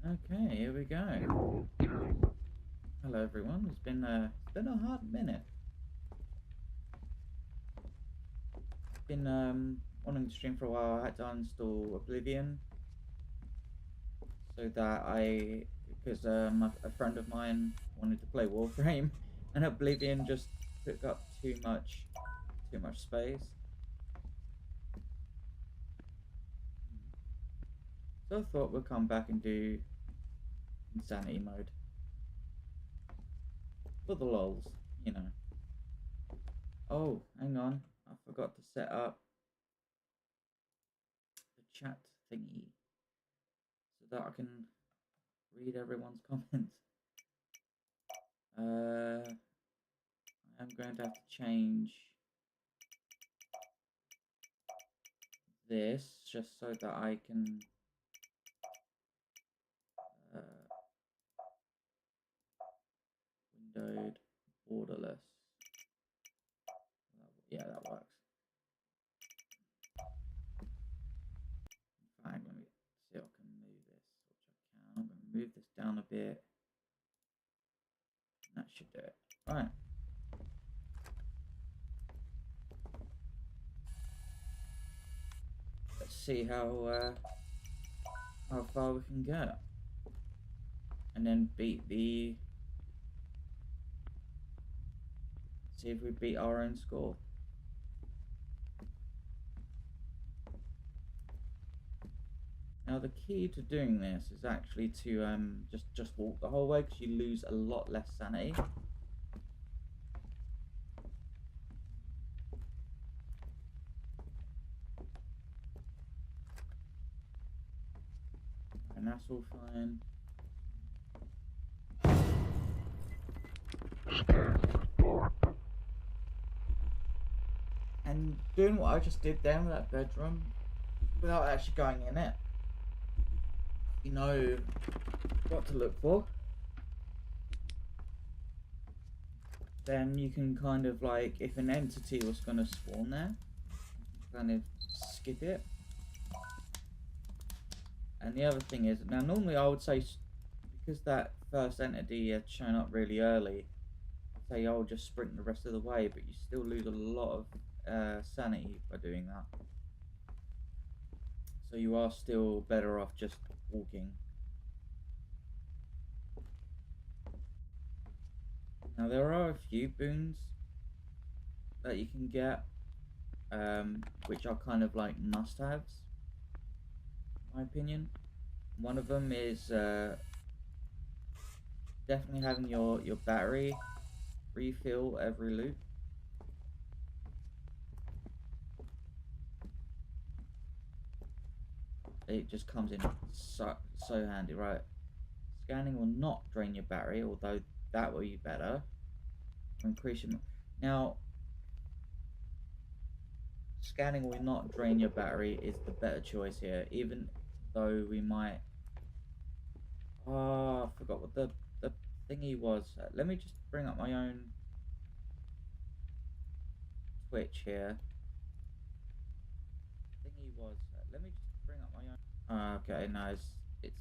Okay, here we go. Hello everyone. It's been a hard minute. Been wanting to stream for a while. I had to uninstall Oblivion so that because a friend of mine wanted to play Warframe, and Oblivion just took up too much space. So I thought we'd come back and do Insanity mode for the lols, you know. Oh, hang on, I forgot to set up the chat thingy so that I can read everyone's comments. I'm going to have to change this just so that I can windowed borderless. Yeah, that works. In fact, let me see if I can move this, which I can. I'm going to move this down a bit. That should do it. Right. Let's see how far we can get, and then see if we beat our own score. Now the key to doing this is actually to just walk the whole way, because you lose a lot less sanity. And that's all fine. And doing what I just did then with that bedroom, without actually going in it, you know what to look for. Then you can kind of, like, if an entity was going to spawn there, kind of skip it. And the other thing is, now normally I would say, because that first entity had shown up really early, I'd say I'll just sprint the rest of the way, but you still lose a lot of sanity by doing that. So you are still better off just walking. Now there are a few boons that you can get, which are kind of like must-haves, in my opinion. One of them is definitely having your battery refill every loop. It just comes in so handy, right? Scanning will not drain your battery, although that will be better. Increase your... Now, scanning will not drain your battery is the better choice here, even though we might... Oh, I forgot what the thingy was. Let me just bring up my own Twitch here. Thingy was... Let me just bring up my own... okay, no, it's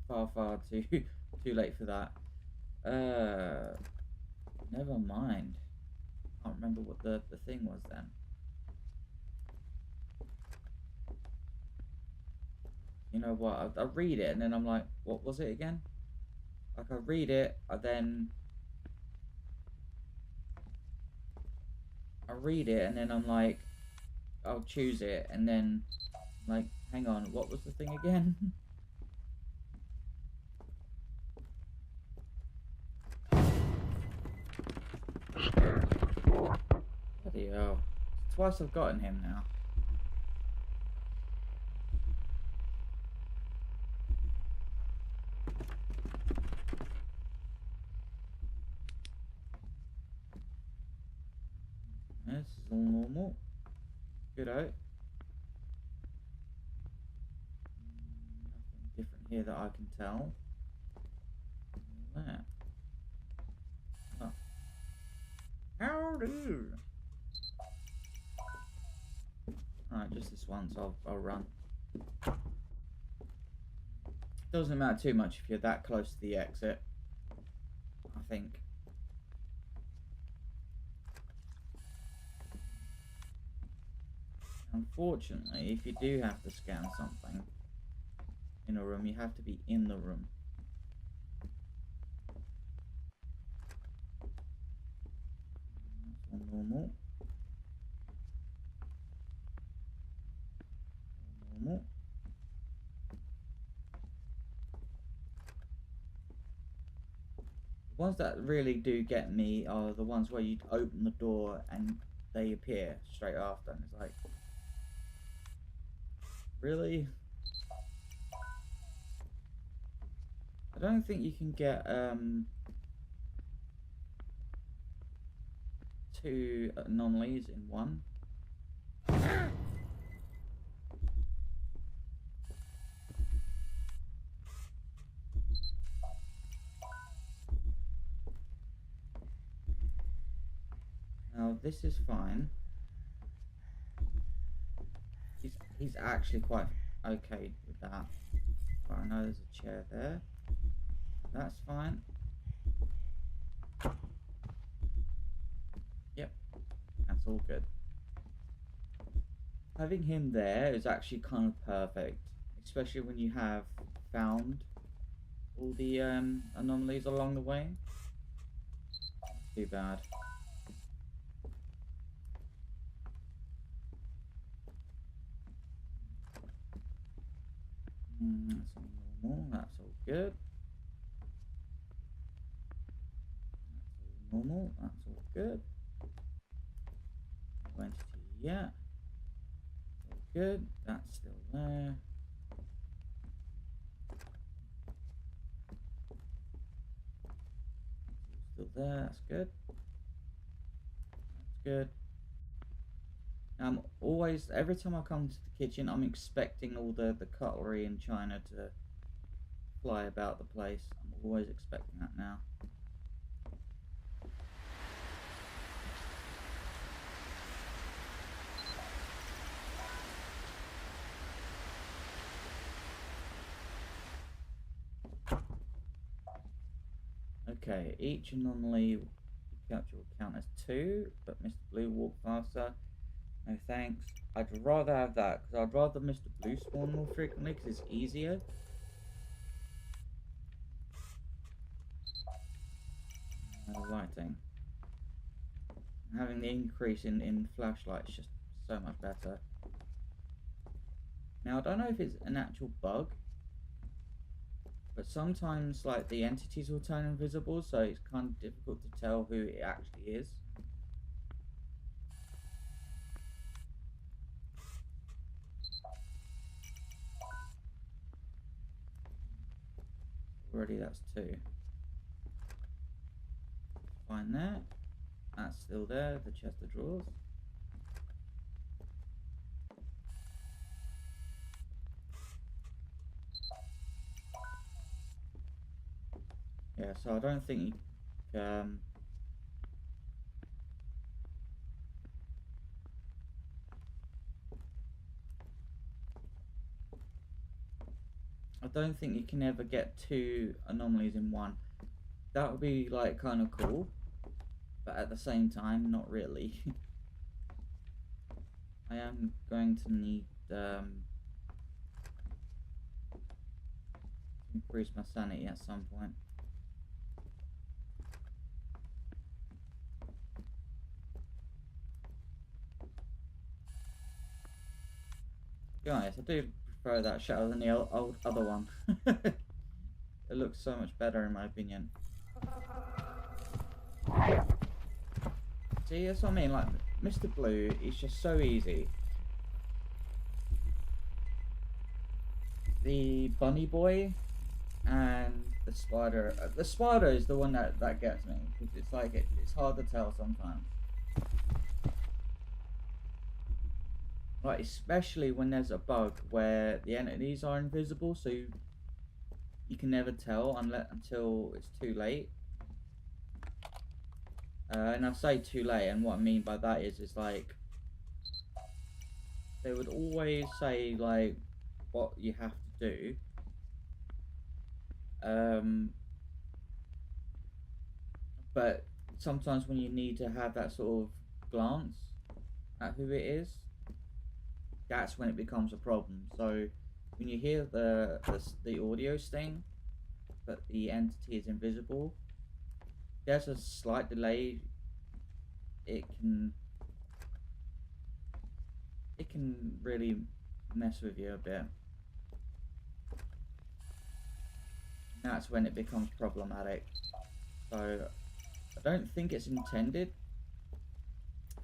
far too too late for that. Never mind. Can't remember what the thing was then. You know what? I read it and then I'm like, what was it again? Like, I read it, I read it and then I'm like, I'll choose it, and then I'm like, hang on, what was the thing again? Bloody hell. It's twice I've gotten him now. This is all normal. Good out. Nothing different here that I can tell. There. Oh. How do? Alright, just this once, I'll run. Doesn't matter too much if you're that close to the exit, I think. Unfortunately, if you do have to scan something in a room, you have to be in the room. That's all normal. Normal. The ones that really do get me are the ones where you open the door and they appear straight after, and it's like, really? I don't think you can get 2 anomalies in one. Now this is fine. He's actually quite okay with that. But I know there's a chair there. That's fine. Yep, that's all good. Having him there is actually kind of perfect, especially when you have found all the anomalies along the way. Not too bad. That's all normal, that's all good. That's all normal, that's all good. No entity yet. All good, that's still there. Still there, that's good. That's good. I'm always, every time I come to the kitchen, I'm expecting all the cutlery and china to fly about the place. I'm always expecting that now. Okay, each anomaly you capture will count as 2, but Mr. Blue walk faster. No thanks. I'd rather have that, because I'd rather Mr. Blue spawn more frequently, because it's easier. Lighting. Having the increase in flashlight is just so much better. Now, I don't know if it's an actual bug, but sometimes, like, the entities will turn invisible, so it's kind of difficult to tell who it actually is. Already, that's 2. Fine there. That's still there, the chest of drawers. Yeah, so I don't think you can ever get 2 anomalies in one. That would be like kind of cool, but at the same time, not really. I am going to need increase my sanity at some point. Guys, I do prefer that shadow than the other one. It looks so much better in my opinion. See, that's what I mean, like, Mr. Blue is just so easy. The bunny boy and the spider is the one that gets me, because it's like, it's hard to tell sometimes. Like, especially when there's a bug where the entities are invisible, so you can never tell until it's too late. And I say too late, and what I mean by that is like, they would always say like what you have to do, Um, but sometimes when you need to have that sort of glance at who it is, that's when it becomes a problem. So when you hear the audio sting, but the entity is invisible, there's a slight delay. It can really mess with you a bit. That's when it becomes problematic. So I don't think it's intended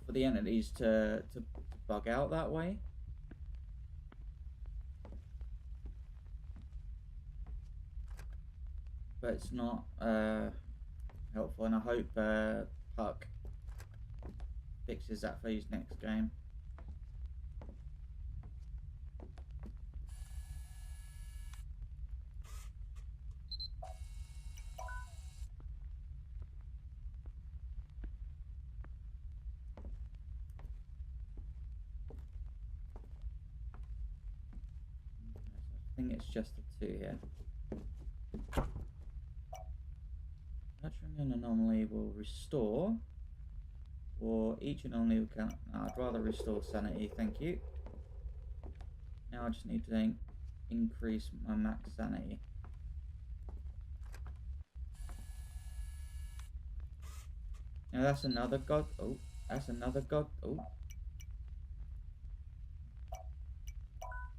for the entities to bug out that way. But it's not helpful, and I hope Puck fixes that for his next game. I think it's just the 2 here. Nurturing an anomaly will restore, or each anomaly will count. No, I'd rather restore sanity, thank you. Now I just need to increase my max sanity. Now that's another god. Oh, that's another god. Oh,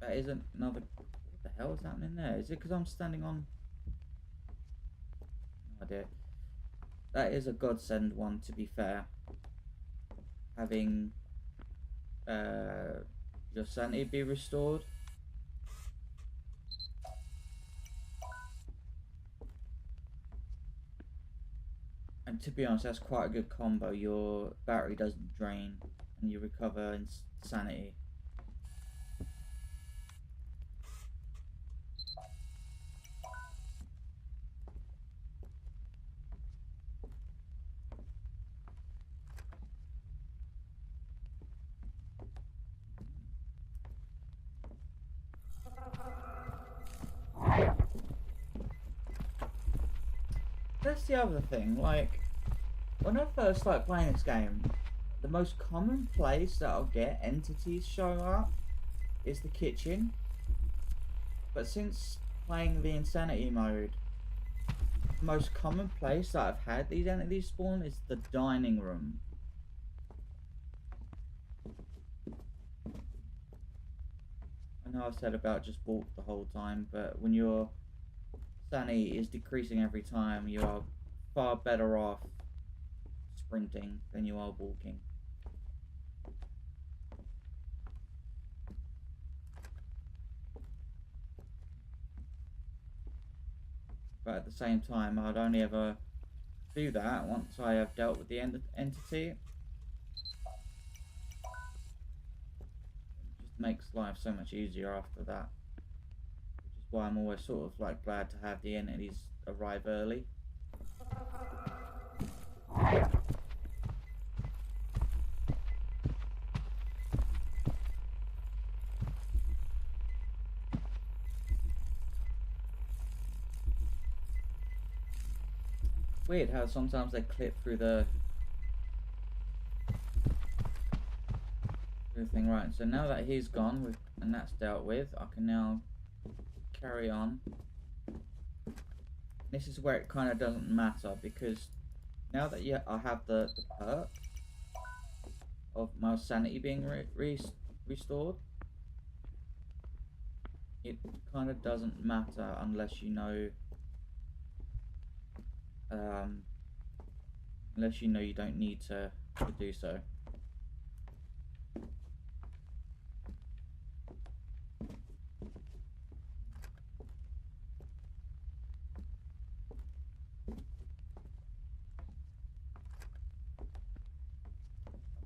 that isn't another. What the hell is happening there? Is it because I'm standing on? No idea. That is a godsend one, to be fair. Having your sanity be restored. And to be honest, that's quite a good combo. Your battery doesn't drain and you recover in sanity. That's the other thing, like, when I first started playing this game, the most common place that I'll get entities showing up is the kitchen. But since playing the Insanity mode, the most common place that I've had these entities spawn is the dining room. I know I said about just walk the whole time, but when your sanity is decreasing every time, you are far better off sprinting than you are walking. But at the same time, I'd only ever do that once I have dealt with the entity. It just makes life so much easier after that. Which is why I'm always sort of like glad to have the entities arrive early. Weird how sometimes they clip through the thing. Right, so now that he's gone and that's dealt with, I can now carry on. This is where it kind of doesn't matter, because now that I have the perk of my sanity being restored, it kind of doesn't matter unless you know you don't need to do so.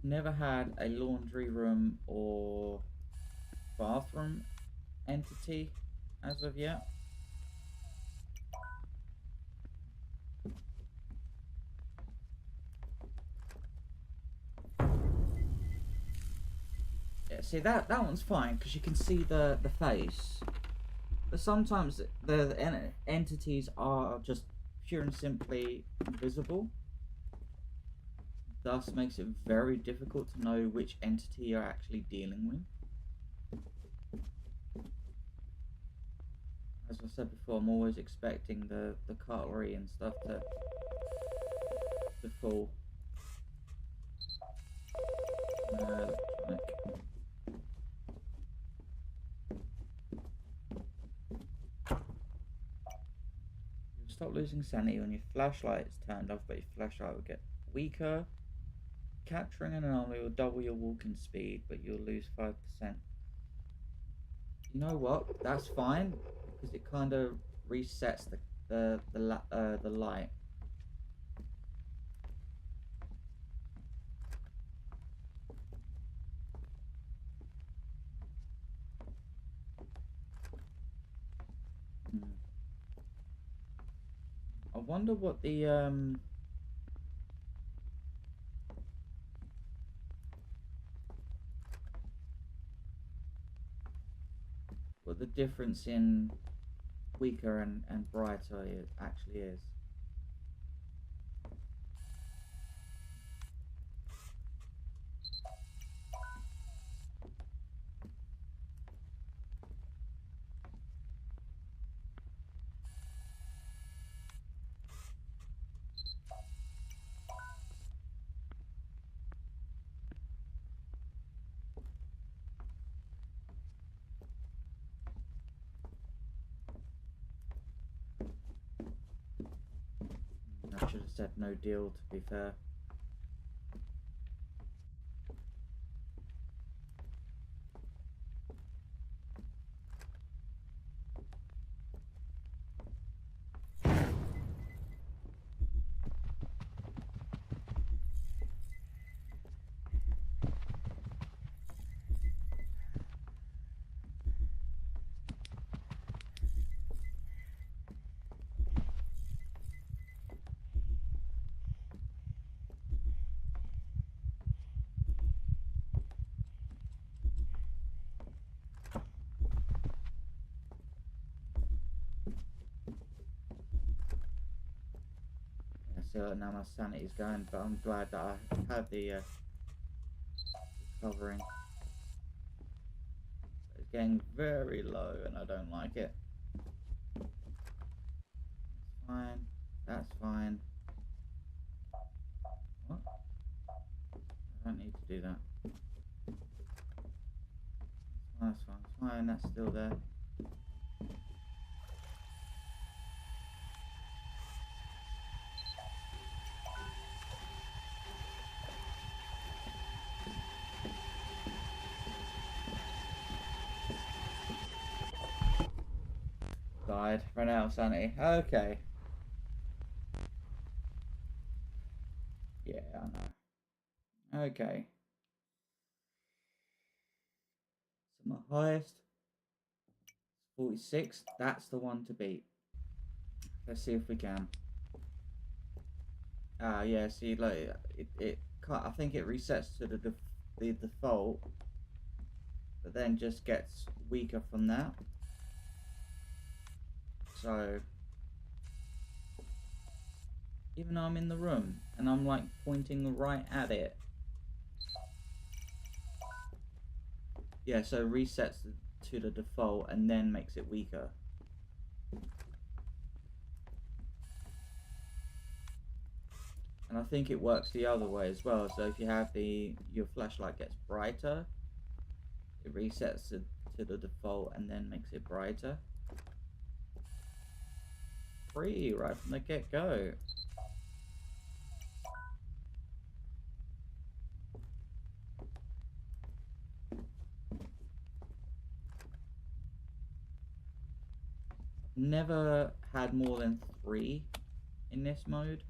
Never had a laundry room or bathroom entity as of yet. Yeah, see that one's fine because you can see the face. But sometimes the entities are just pure and simply invisible. Thus makes it very difficult to know which entity you're actually dealing with. As I said before, I'm always expecting the cutlery and stuff to fall. Electronic. You'll stop losing sanity when your flashlight is turned off, but your flashlight will get weaker. Capturing an anomaly will double your walking speed, but you'll lose 5%. You know what? That's fine because it kind of resets the light. I wonder what the difference in weaker and brighter actually is. I should have said no deal, to be fair. So now my sanity's going, but I'm glad that I had the covering. It's getting very low and I don't like it. That's fine. That's fine. What? I don't need to do that. That's fine. That's fine. That's still there. Died. Ran out of sanity. Okay. Yeah, I know. Okay. So my highest 46. That's the one to beat. Let's see if we can. Ah, yeah. See, like it can't. I think it resets to the default, but then just gets weaker from that. So even though I'm in the room and I'm like pointing right at it, yeah. So it resets to the default and then makes it weaker. And I think it works the other way as well. So if you have your flashlight gets brighter, it resets it to the default and then makes it brighter. Free right from the get-go. Never had more than 3 in this mode.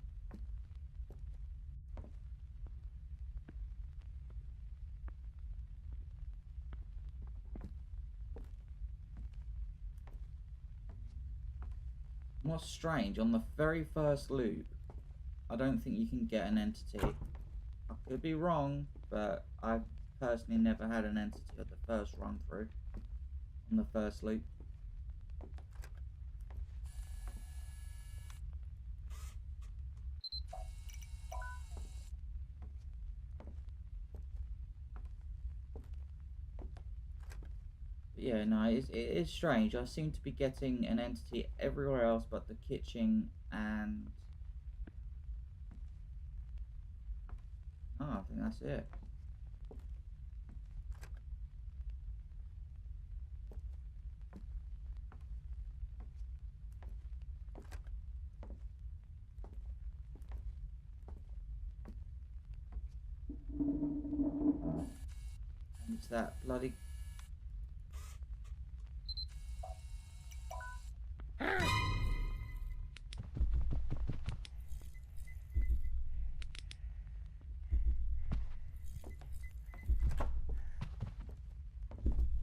What's strange, on the very first loop, I don't think you can get an entity. I could be wrong, but I've personally never had an entity at the first run through on the first loop. no, it is strange. I seem to be getting an entity everywhere else but the kitchen and... Oh, I think that's it. And it's that bloody...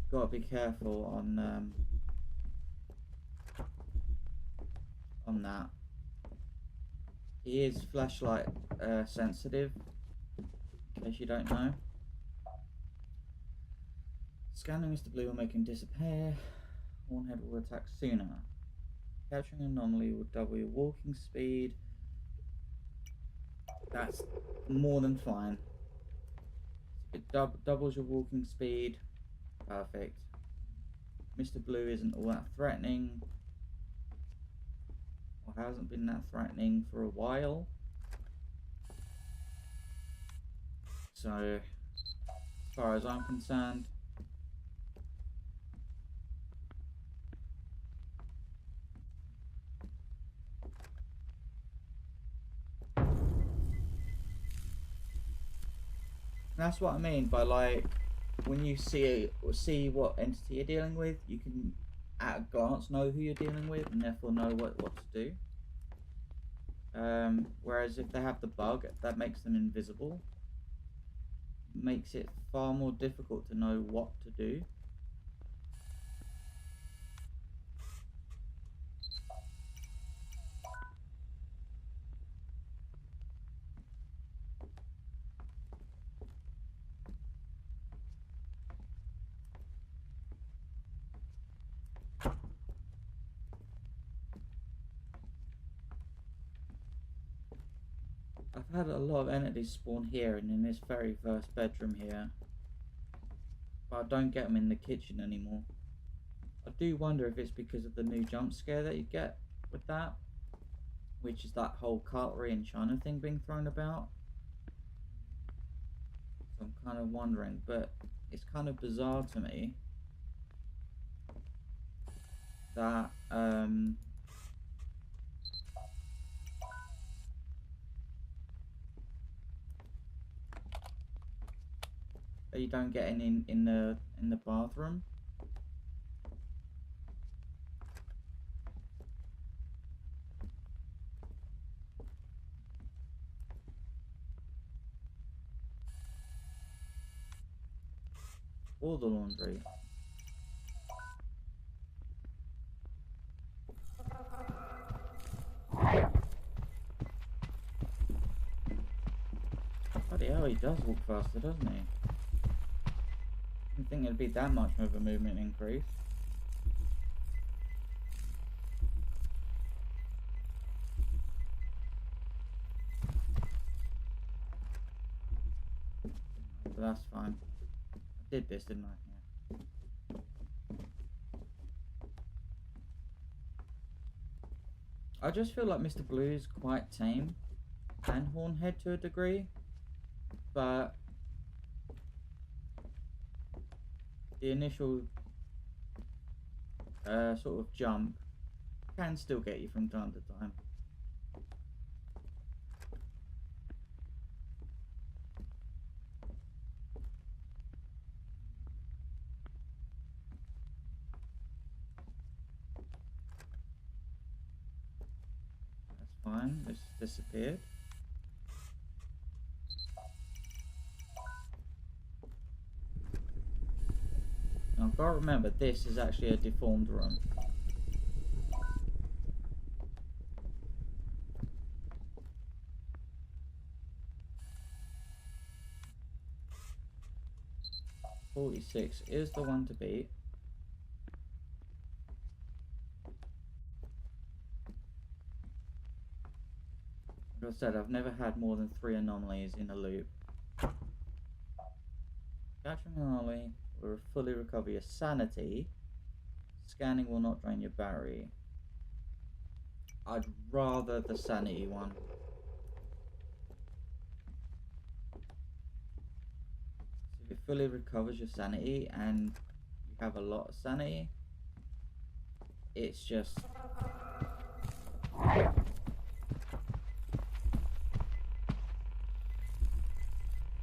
Gotta be careful on that. He is flashlight sensitive, in case you don't know. Scanning Mr. Blue will make him disappear. Hornhead will attack sooner. Capturing an anomaly will double your walking speed. That's more than fine. It doubles your walking speed. Perfect. Mr. Blue isn't all that threatening. Or hasn't been that threatening for a while. So, as far as I'm concerned, that's what I mean by, like, when you see what entity you're dealing with, you can at a glance know who you're dealing with and therefore know what to do. Whereas if they have the bug, that makes them invisible. Makes it far more difficult to know what to do. I've had a lot of entities spawn here and in this very first bedroom here, but I don't get them in the kitchen anymore. I do wonder if it's because of the new jump scare that you get with that, which is that whole cutlery and china thing being thrown about. So I'm kind of wondering, but it's kind of bizarre to me that you don't get in the bathroom. Or the laundry. Bloody hell, he does walk faster, doesn't he? I didn't think it'd be that much of a movement increase. But that's fine. I did this, didn't I? Yeah. I just feel like Mr. Blue is quite tame and Hornhead to a degree, but the initial sort of jump can still get you from time to time. That's fine, this disappeared. Now I've got to remember, this is actually a deformed room. .46 is the one to beat. Like I said, I've never had more than 3 anomalies in a loop. Capturing an anomaly will fully recover your sanity Scanning will not drain your battery. I'd rather the sanity one. So if it fully recovers your sanity and you have a lot of sanity, it's just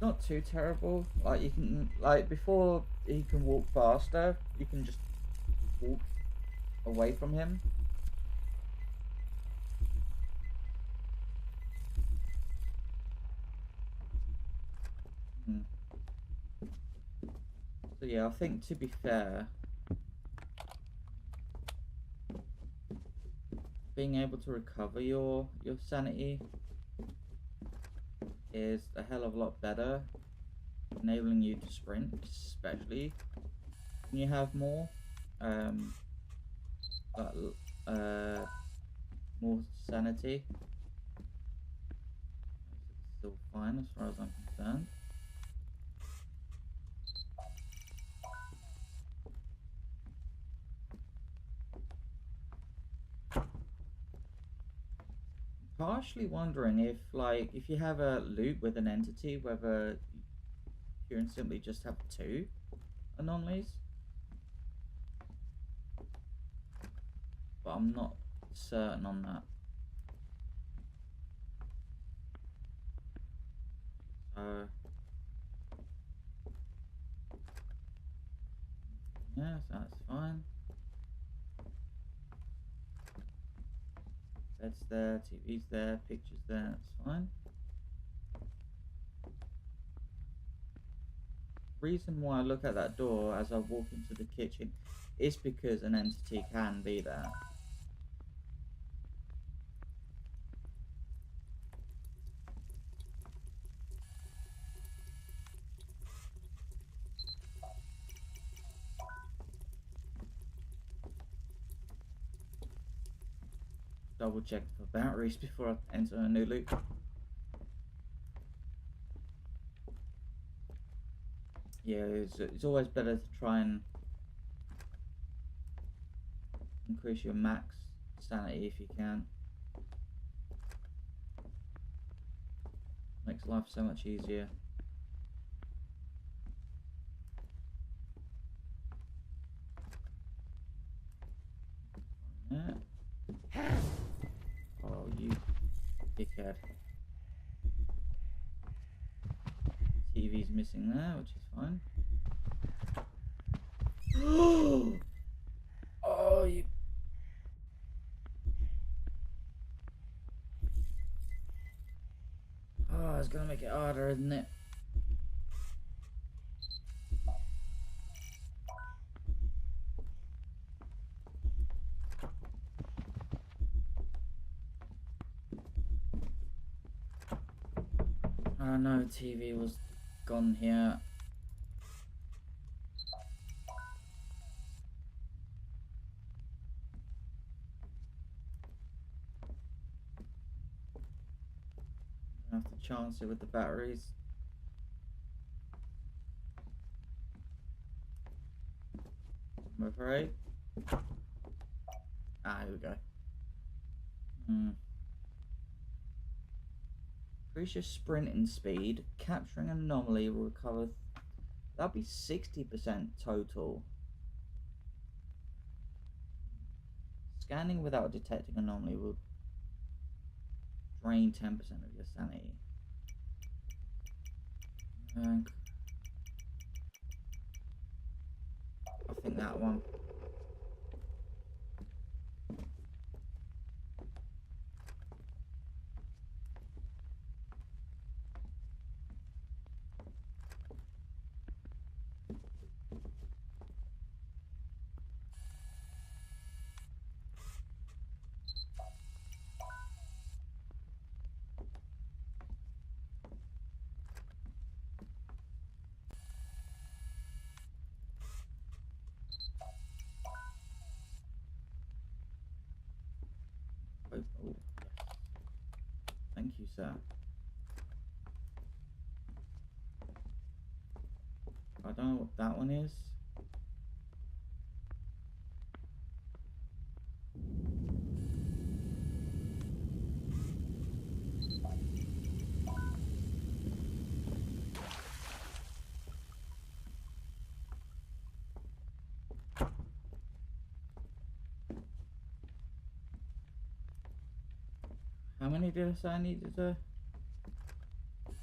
not too terrible. Like, you can, like, before he can walk faster, you can just walk away from him. So yeah, I think, to be fair, being able to recover your sanity is a hell of a lot better, enabling you to sprint, especially when you have more more sanity. It's still fine as far as I'm concerned. Partially wondering if, like, if you have a loop with an entity, whether you can simply just have 2 anomalies. But I'm not certain on that. So yeah, so that's fine. Bed's there, TV's there, pictures there, that's fine. Reason why I look at that door as I walk into the kitchen is because an entity can be there. Double check for batteries before I enter a new loop. Yeah, it's always better to try and increase your max sanity if you can. Makes life so much easier. Yeah. Oh, you dickhead. TV's missing there, which is fine. Oh, you... Oh, it's gonna make it harder, isn't it? Oh no, TV was gone here. I have to chance it with the batteries. I'm afraid. Ah, here we go. Increase your sprinting speed. Capturing an anomaly will recover. That'll be 60% total. Scanning without detecting anomaly will drain 10% of your sanity. I think that one. Oh, yes. Thank you, sir. I don't know what that one is. How many did I say I needed to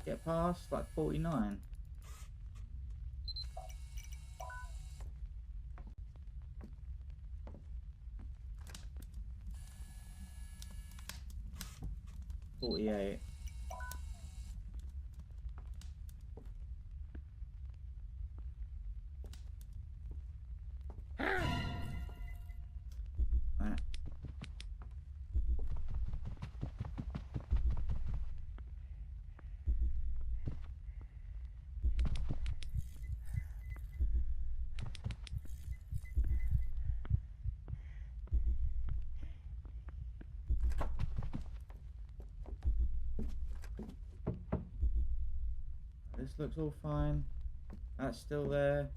get past? Like 49. $48. Right. This looks all fine. That's still there.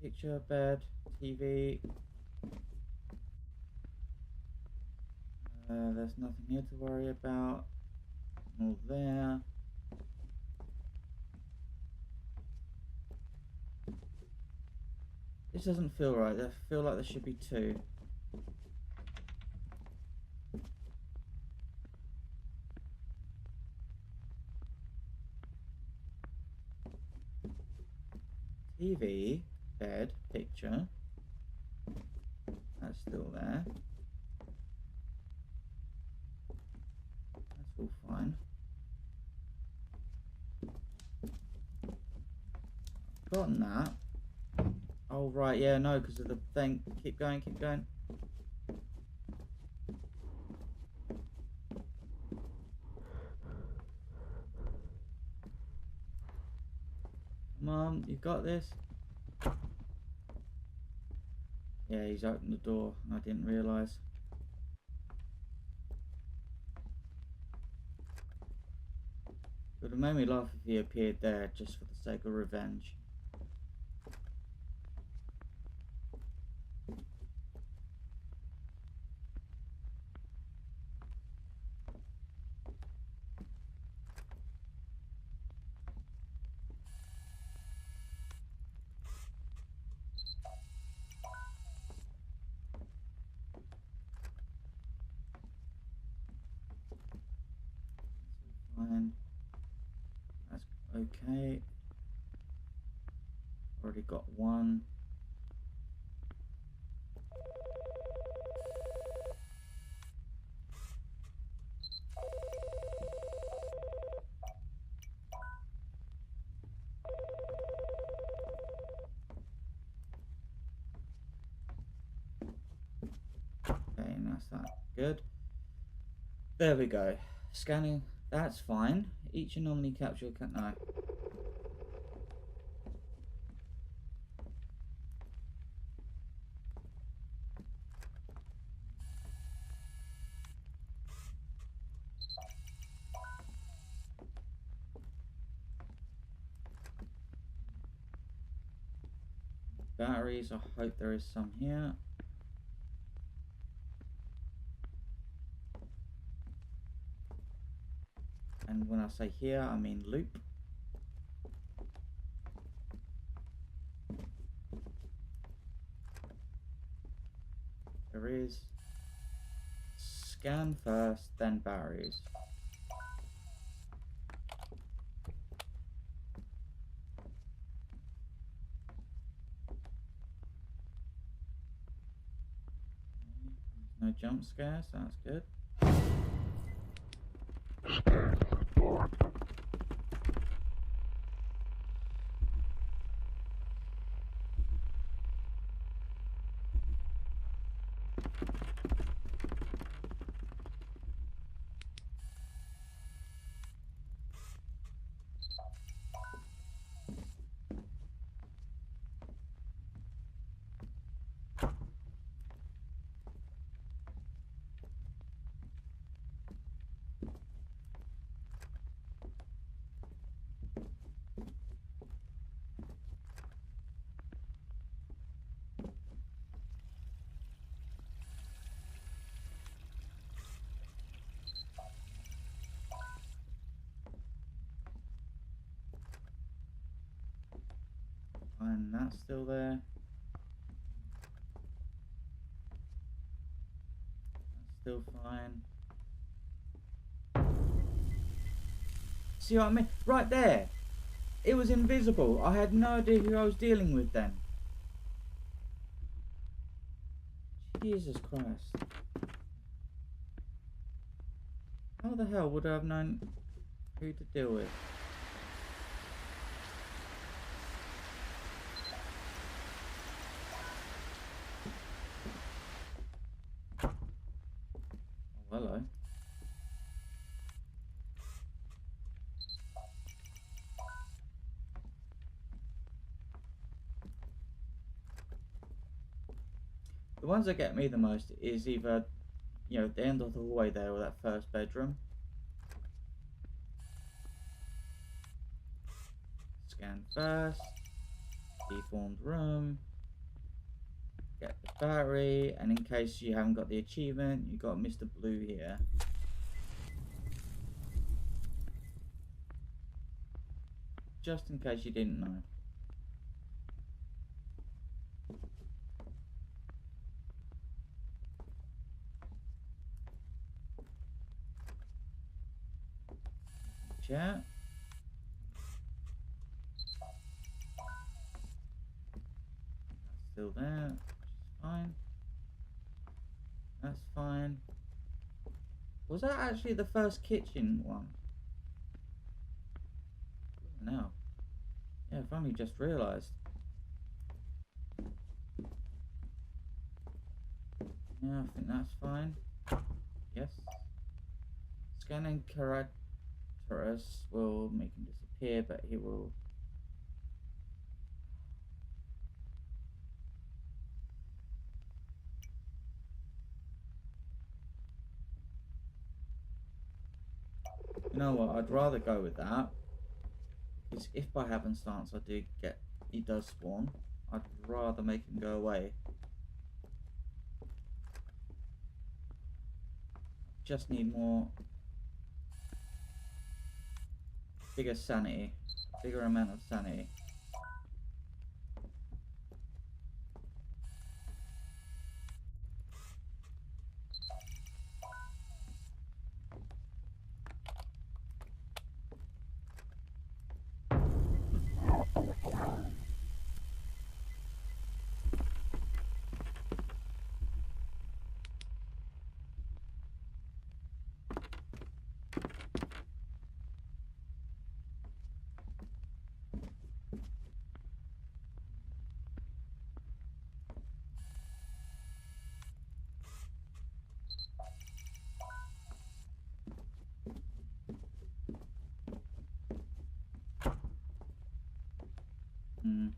Picture, bed, TV. There's nothing here to worry about. All there. This doesn't feel right. I feel like there should be 2. TV, bed, picture. That's still there. That's all fine. Gotten that. Oh right, yeah, no, because of the thing. Keep going, keep going. Come on, you got this. Yeah, he's opened the door. I didn't realise. It would have made me laugh if he appeared there just for the sake of revenge. Fine. That's okay. Already got 1. Okay, and that's that. Good. There we go. Scanning. That's fine. Each anomaly capture can no. Batteries, I hope there is some here. And when I say here, I mean loop. There is. Scan first, then batteries. No jump scares, that's good. And that's still there. That's still fine. See what I mean? Right there. It was invisible. I had no idea who I was dealing with then. Jesus Christ. How the hell would I have known who to deal with? Oh, hello. The ones that get me the most is either, you know, the end of the hallway there or that first bedroom. Scan first. Deformed room. Get the battery. And in case you haven't got the achievement, you got Mr. Blue here. Just in case you didn't know. Chat. That's still there, which is fine. That's fine. Was that actually the first kitchen one? No. Yeah, I've only just realised. Yeah, I think that's fine. Yes. Scanning Carateris will make him disappear, but he will... You know what, I'd rather go with that. Because if by happenstance I do get... he does spawn, I'd rather make him go away. Just need more... bigger sanity. Bigger amount of sanity. Hmm.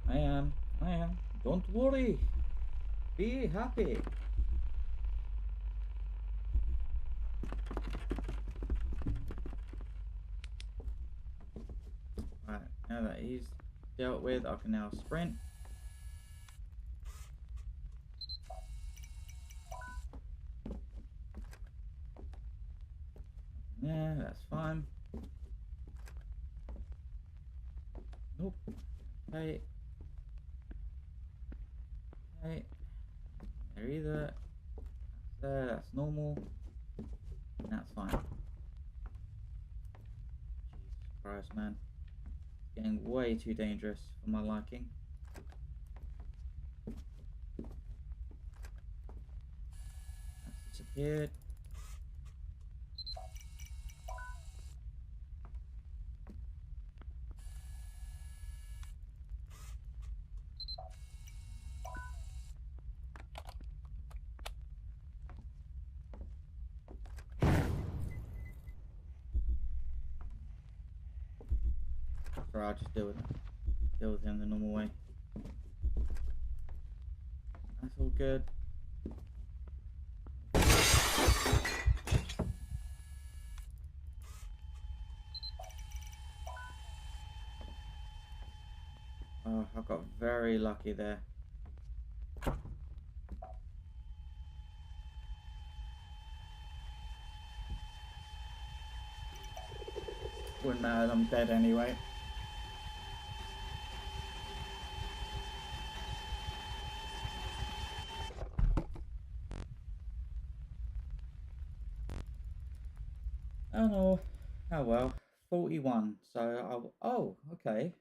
I am. Don't worry. Be happy. Right, now that he's dealt with, I can now sprint. Yeah, that's fine. Nope. Okay. Okay. There either. That's there, that's normal. And that's fine. Jesus Christ, man. It's getting way too dangerous for my liking. That's disappeared. I'll just deal with him the normal way. That's all good. Oh, I got very lucky there. Wouldn't matter, I'm dead anyway. Oh no. Oh well. 41. So oh, okay.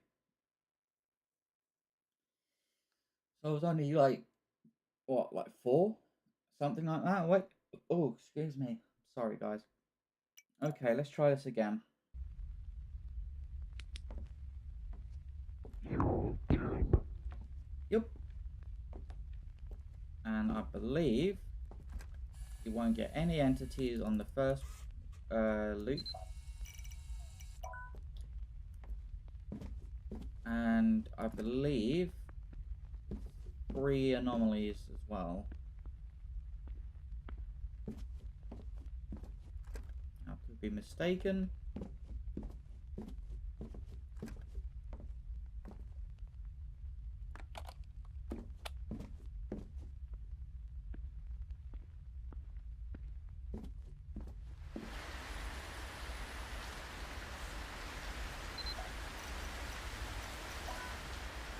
So I was only like what, like 4? Something like that. Wait. Oh, excuse me. Sorry guys. Okay, let's try this again. Yep. And I believe you won't get any entities on the first loop. And I believe 3 anomalies as well. I could be mistaken.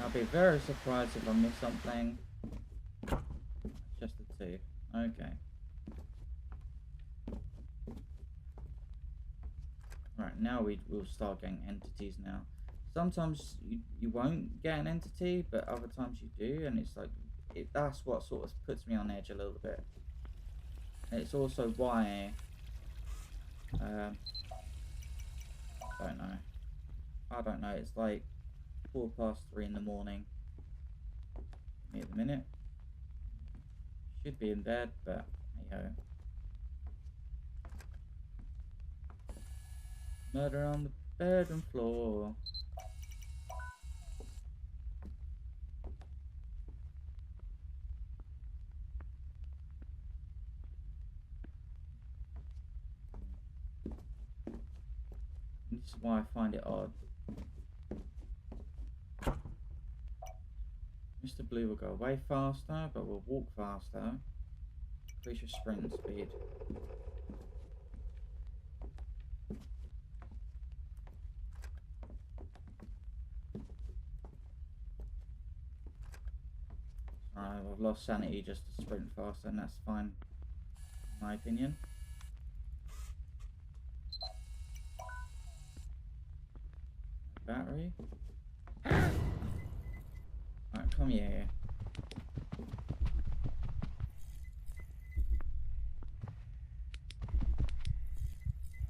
I'll be very surprised if I miss something. Just the 2. Okay. Right, now we'll start getting entities now. Sometimes you won't get an entity, but other times you do, and it's like, that's what sort of puts me on edge a little bit. And it's also why, I don't know, it's like 3:04 in the morning. Give me a minute. Should be in bed, but hey ho. Murder on the bedroom floor. This is why I find it odd. Mr. Blue will go away faster, but will walk faster. Increase your sprint speed. Alright, I've lost sanity just to sprint faster, and that's fine, in my opinion. Battery. Alright, come here.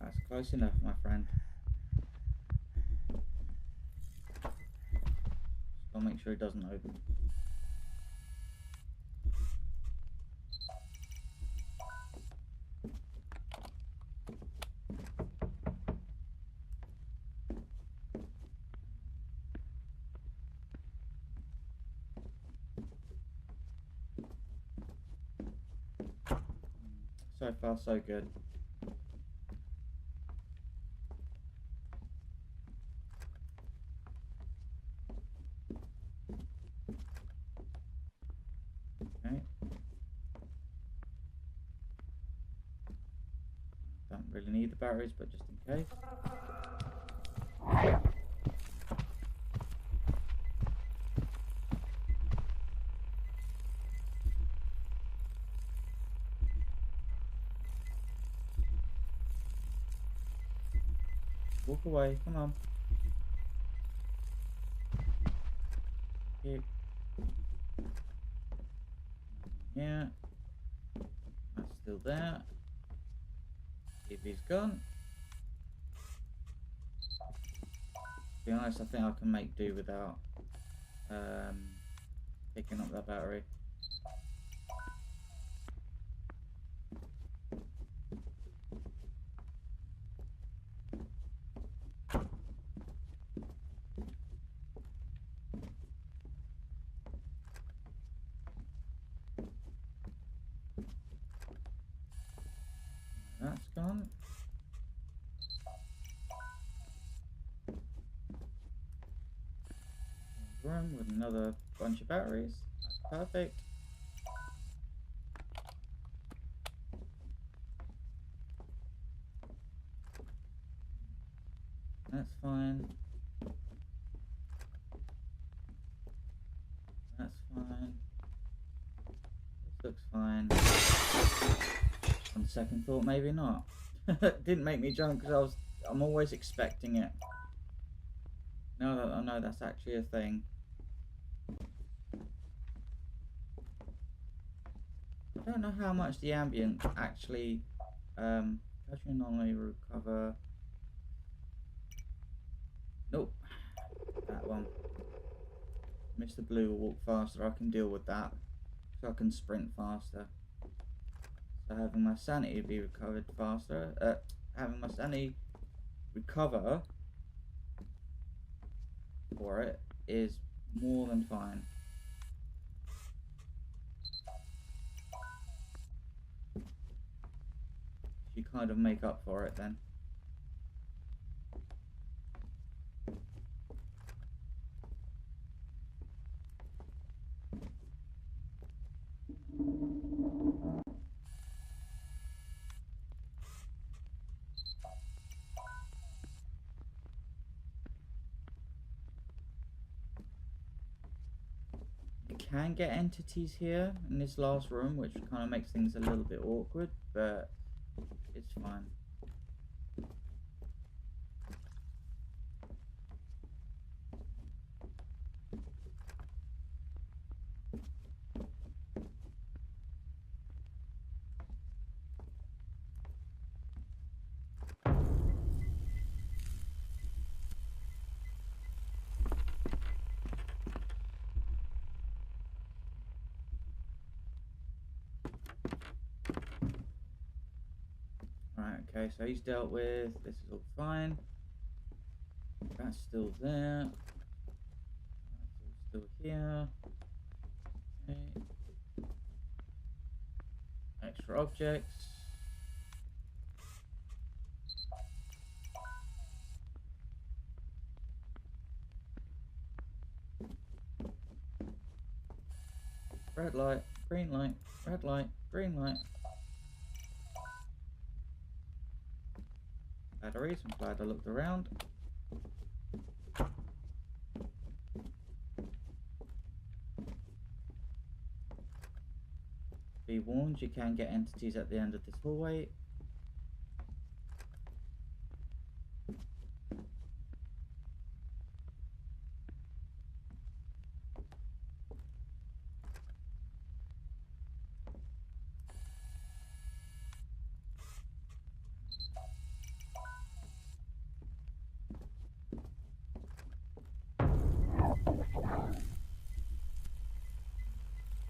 That's close enough, my friend. Just gotta make sure it doesn't open. So far, so good. Okay. Don't really need the batteries, but just in case. Walk away, come on. Keep. Yeah. That's still there. If he's gone. To be honest, I think I can make do without picking up that battery. That's gone. Room with another bunch of batteries. That's perfect. That's fine. That's fine. This looks fine. On second thought, maybe not. Didn't make me jump because I'm always expecting it. Now that I know that's actually a thing. I don't know how much the ambient actually catching anomaly recover. Nope. That one. Mr. Blue will walk faster, I can deal with that. So I can sprint faster. So having my sanity be recovered faster, having my sanity recover for it is more than fine. You kind of make up for it then. You can get entities here in this last room, which kind of makes things a little bit awkward, but it's fine. Right, okay, so he's dealt with. This is all fine. That's still there. That's all still here. Okay. Extra objects. Red light, green light, red light, green light. Batteries, I'm glad I looked around. Be warned, you can get entities at the end of this hallway.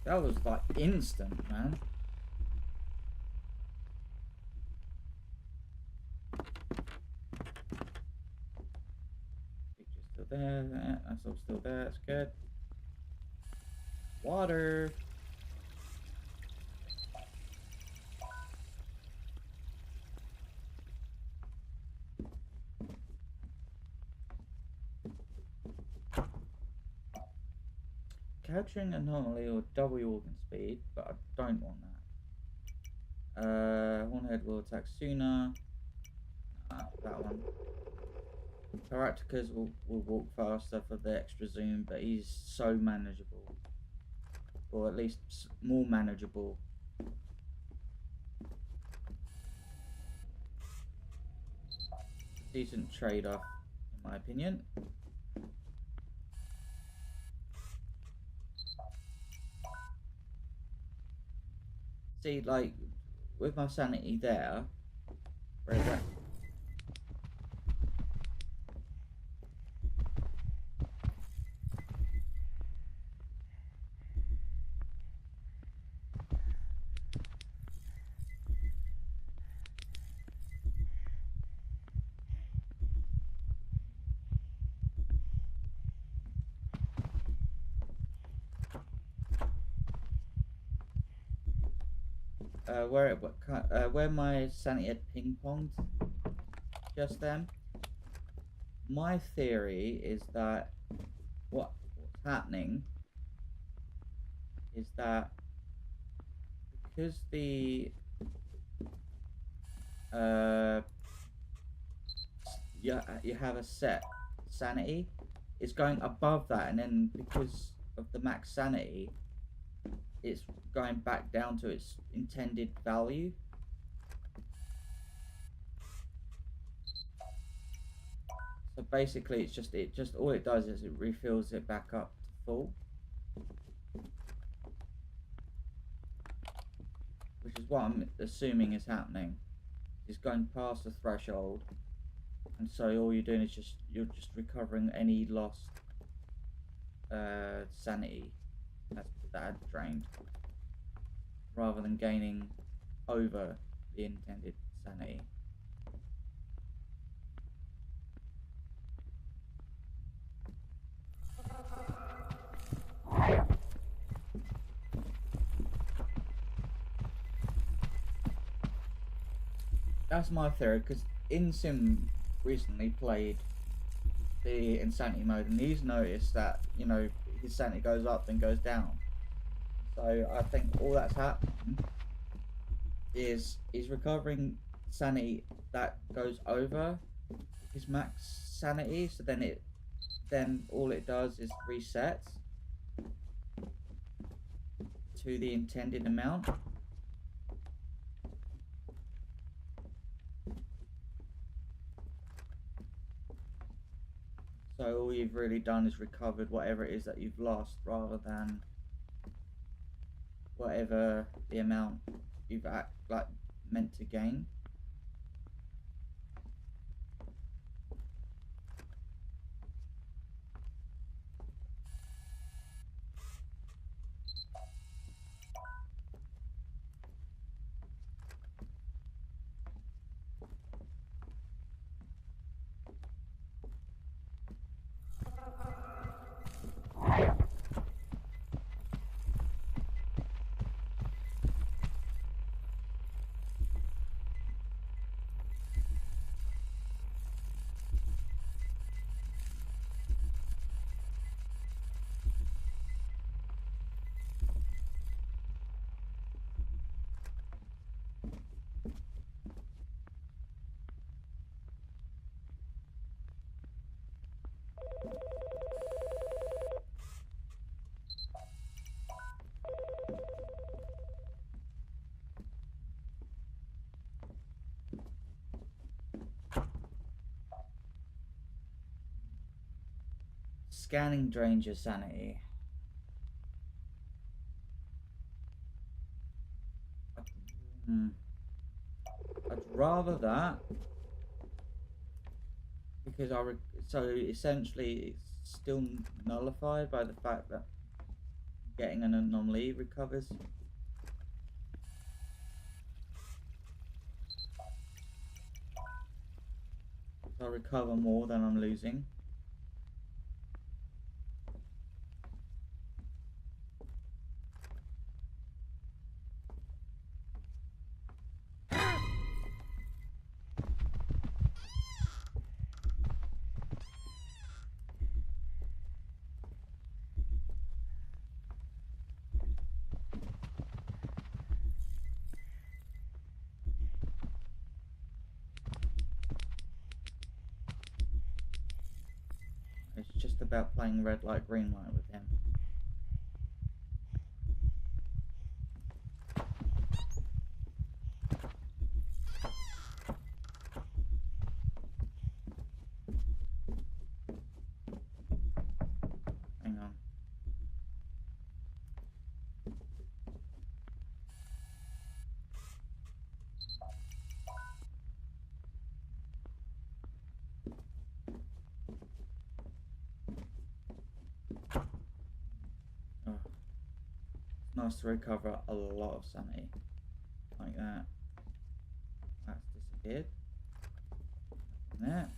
That was like instant, man. Picture's still there, that's all still there, that's good. Water. Capturing anomaly or double your organ speed, but I don't want that. Hornhead will attack sooner. That one. Caractacus will walk faster for the extra zoom, but he's so manageable. Or at least more manageable. Decent trade-off, in my opinion. See, like, with my sanity there, where is that? Where my sanity had ping-ponged just then. My theory is that what's happening is that because the you have a set sanity. It's going above that, and then because of the max sanity, it's going back down to its intended value. So basically, it just all it does is it refills it back up to full, which is what I'm assuming is happening. It's going past the threshold, and so all you're doing is you're just recovering any lost sanity that had drained, rather than gaining over the intended sanity. That's my theory, because InSim recently played the insanity mode, and he's noticed that, you know, his sanity goes up and goes down. So I think all that's happening is he's recovering sanity that goes over his max sanity, so then all it does is resets to the intended amount. So all you've really done is recovered whatever it is that you've lost, rather than whatever the amount you've meant to gain. Scanning drains your sanity. I'd rather that, because so essentially it's still nullified by the fact that getting an anomaly recovers. So I recover more than I'm losing. It's just about playing red light, green light with him. Hang on. Oh. It's nice to recover a lot of sanity. Like that. That's disappeared. Nothing there.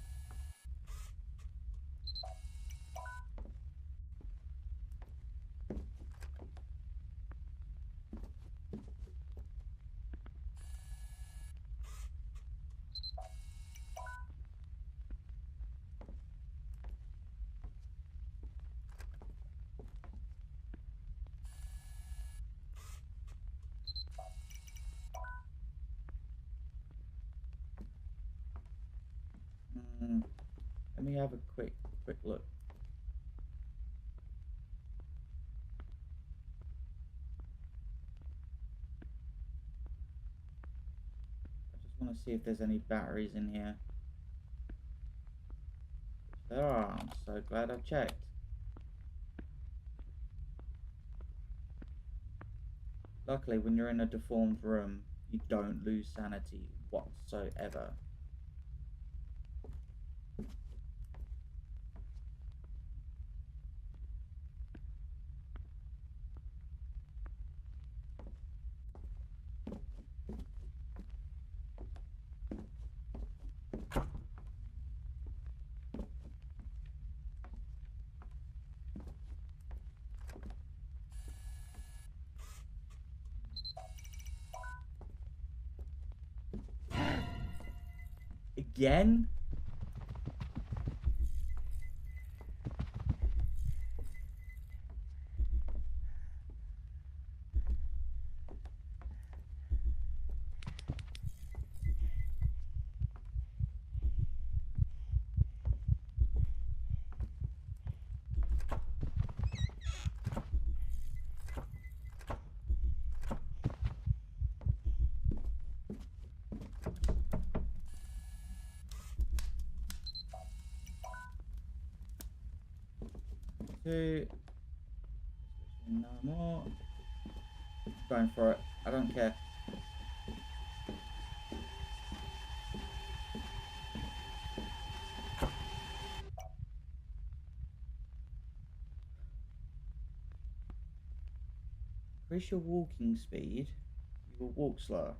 have a quick look. I just want to see if there's any batteries in here. There are. I'm so glad I checked. Luckily, when you're in a deformed room, you don't lose sanity whatsoever. Again? Two. No more. Going for it. I don't care. Increase your walking speed. You will walk slower.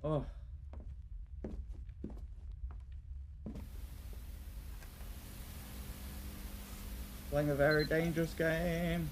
Oh. Playing a very dangerous game.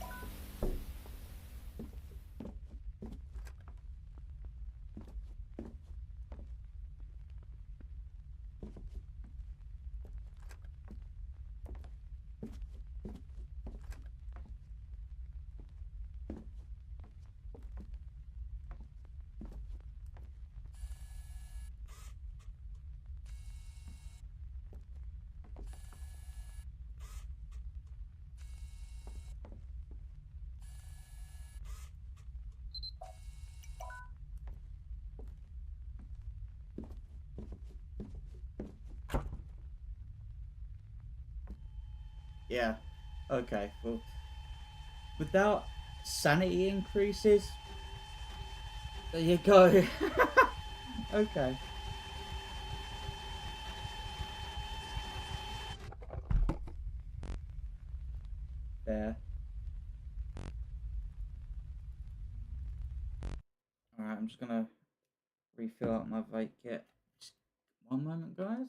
Yeah. Okay. Well, without sanity increases, there you go. Okay. There. Alright, I'm just gonna refill out my vape kit. Just one moment, guys.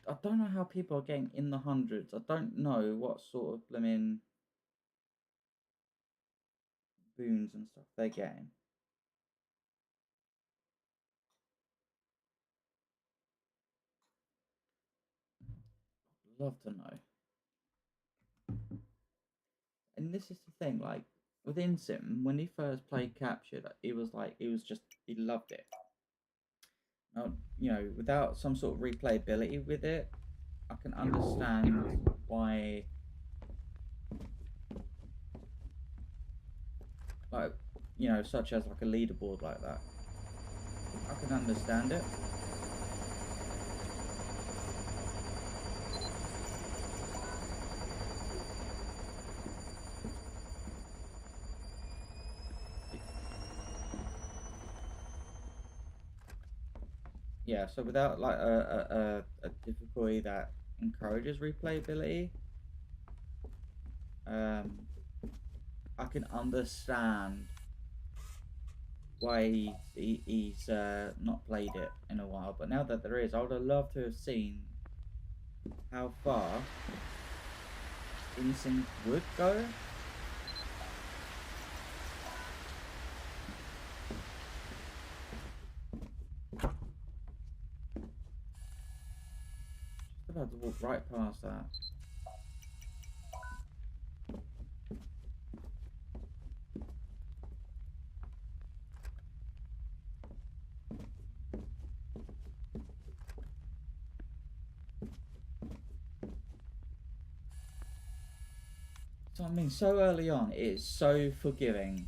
I don't know how people are getting in the hundreds. I don't know what sort of blimmin' boons and stuff they're getting. I'd love to know. And this is the thing, like, with Insim, when he first played Captured, it was like, he loved it. Now, you know, without some sort of replayability with it, I can understand why, like, you know, such as like a leaderboard like that. I can understand it. yeah, so without like a difficulty that encourages replayability, um, I can understand why he's not played it in a while. But now that there is, I would have loved to have seen how far Insync would go. Just about to walk right past that. So I mean, so early on, it is so forgiving.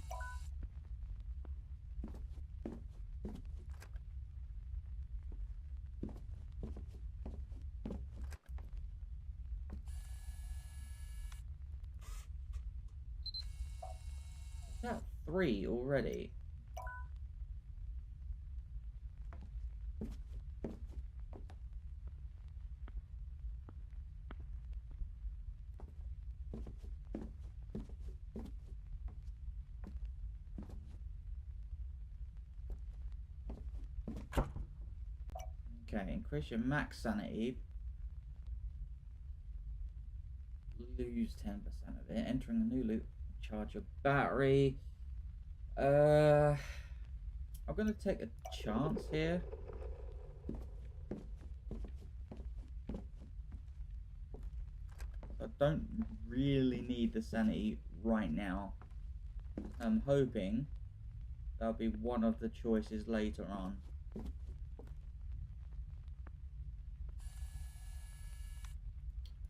Is that 3 already? Okay, increase your max sanity. Lose 10% of it. Entering a new loop. Charge your battery. I'm gonna take a chance here. I don't really need the sanity right now. I'm hoping that'll be one of the choices later on.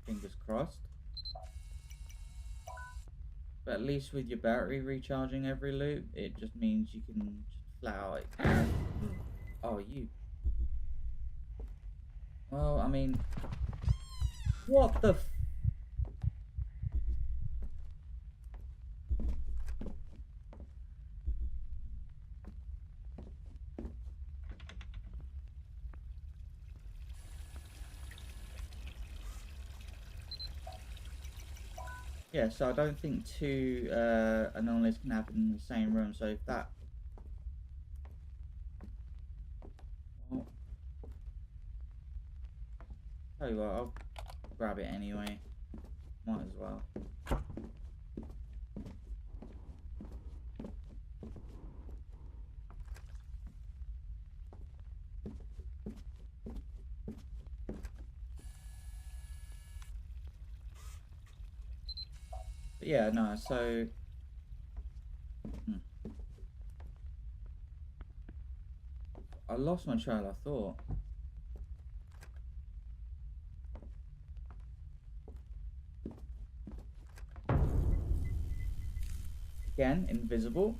Fingers crossed. But at least with your battery recharging every loop, it just means you can just flat out. Oh, you. Well, I mean, what the? Yeah, so I don't think 2 anomalies can happen in the same room. So if that, well, tell you what, I'll grab it anyway. Might as well. But yeah, no. So. I lost my trail of thought. Again, invisible.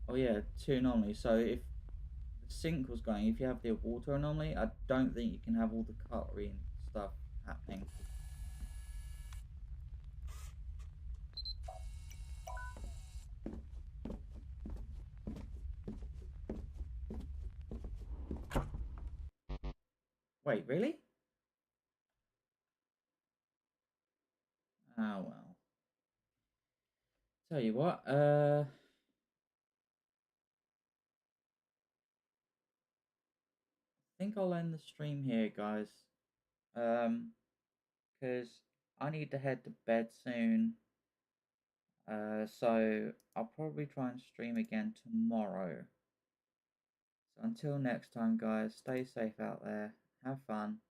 Oh yeah, 2 anomalies. So if the sink was going, if you have the water anomaly, I don't think you can have all the cutlery and stuff happening. Wait, really? Oh well. Tell you what, I think I'll end the stream here, guys. Because I need to head to bed soon. So I'll probably try and stream again tomorrow. So until next time, guys, stay safe out there. Have fun.